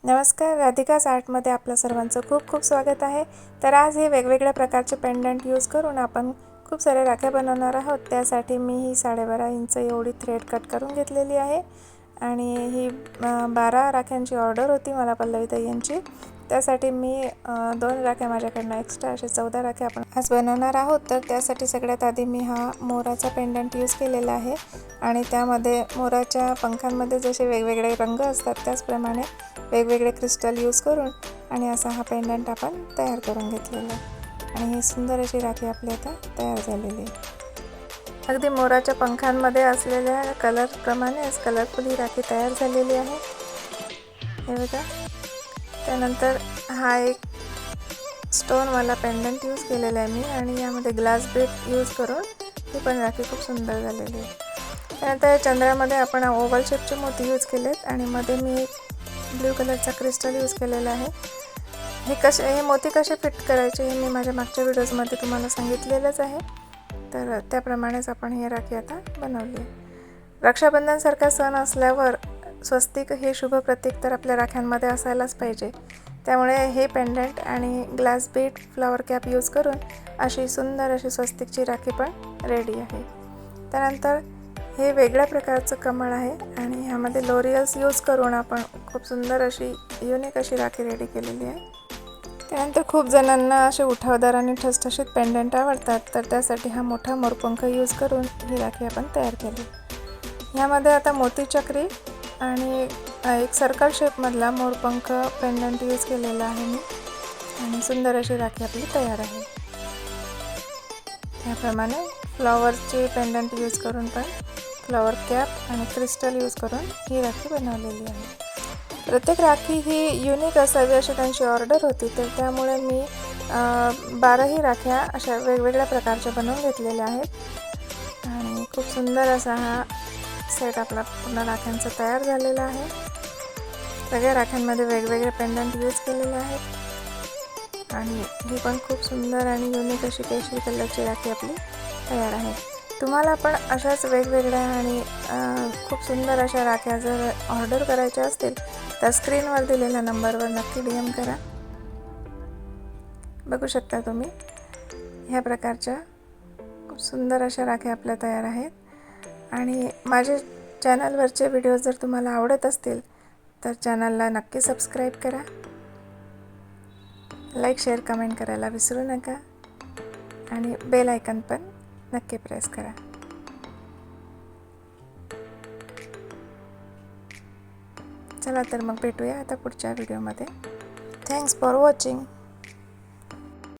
नमस्कार, राधिकाज आर्टमध्ये आपलं सर्वांचं खूप खूप स्वागत आहे। तर आज हे वेगवेगळ्या प्रकारचे पेंडंट यूज करून आपण खूप साऱ्या राख्या बनवणार आहोत। त्यासाठी मी ही 12.5 इंच एवढी थ्रेड कट करून घेतलेली आहे आणि ही 12 राख्यांची ऑर्डर होती मला पल्लवी ताई यांची। त्यासाठी मी 2 राख्या माझ्याकडनं एक्स्ट्रा असे 14 राख्या आपण आज बनवणार आहोत। तर त्यासाठी सगळ्यात आधी मी हा मोराचा पेंडंट यूज केलेला आहे आणि त्यामध्ये मोराच्या पंखांमध्ये जसे वेगवेगळे रंग असतात त्याचप्रमाणे वेगवेगळे क्रिस्टल यूज करून आणि असा हा पेंडंट आपण तयार करून घेतलेला आहे आणि ही सुंदर अशी राखी आपली आता तयार झालेली आहे। अगदी मोराच्या पंखांमध्ये असलेल्या कलरप्रमाणेच कलरफुल ही राखी तयार झालेली आहे, हे बघा। त्यानंतर हा एक स्टोनवाला पेंडंट यूज केलेला आहे मी आणि यामध्ये ग्लास बीड यूज करून ही पण राखी खूप सुंदर झालेली आहे। त्यानंतर चंद्रामध्ये आपण ओव्हल शेपचे मोती यूज केलेत आणि मध्ये मी एक ब्लू कलरचा क्रिस्टल यूज केलेला आहे। हे मोती कसे फिट करायचे हे मी माझ्या मागच्या व्हिडिओजमध्ये तुम्हाला सांगितलेलंच आहे, तर त्याप्रमाणेच आपण ही राखी आता बनवली आहे। रक्षाबंधनसारखा सण असल्यावर स्वस्तिक हे शुभ प्रतीक तर आपल्या राख्यांमध्ये असायलाच पाहिजे, त्यामुळे हे पेंडंट आणि glass Beed flower cap use करून अशी सुंदर अशी स्वस्तिकची राखी पण रेडी आहे। त्यानंतर हे वेगळ्या प्रकारचं कमळ आहे आणि ह्यामध्ये लोरियल्स यूज करून आपण खूप सुंदर अशी युनिक अशी राखी रेडी केलेली आहे। त्यानंतर खूप जणांना असे उठावदार आणि ठसठशीत पेंडंट आवडतात, तर त्यासाठी हा मोठा मोरपंख यूज करून ही राखी आपण तयार केली। ह्यामध्ये आता मोतीचक्री आणि एक सर्कल शेपमधला मोरपंख पेंडंट यूज केलेला आहे मी आणि सुंदर अशी राखी आपली तयार आहे। याप्रमाणे फ्लॉवरचे पेंडंट यूज करून पण फ्लॉवर कॅप आणि क्रिस्टल यूज करून ही राखी बनवलेली आहे। प्रत्येक राखी ही युनिक असावी अशी त्यांची ऑर्डर होती, तर त्यामुळे मी 12ही राख्या अशा वेगवेगळ्या प्रकारच्या बनवून घेतलेल्या आहेत आणि खूप सुंदर असा हा सेट आपला पूर्ण राख्यांचा तयार झालेला आहे। सगळ्या राख्यांमध्ये वेगवेगळे पेंडंट यूज केलेले आहेत आणि ही पण खूप सुंदर आणि युनिक अशी केशरी कलरची राखी आपली तयार आहे। तुम्हाला पण अशाच वेगवेगळ्या आणि खूप सुंदर अशा राख्या जर ऑर्डर करायच्या असतील तर स्क्रीनवर दिलेल्या नंबरवर नक्की DM करा। बघू शकता तुम्ही ह्या प्रकारच्या खूप सुंदर अशा राख्या आपल्या तयार आहेत आणि माझे चॅनलवरचे व्हिडिओ जर तुम्हाला आवडत असतील तर चॅनलला नक्की सबस्क्राईब करा, लाईक शेअर कमेंट करायला विसरू नका आणि बेल आयकॉन पण नक्की प्रेस करा। चला तर मग भेटूया आता पुढच्या व्हिडिओमध्ये। Thanks for watching.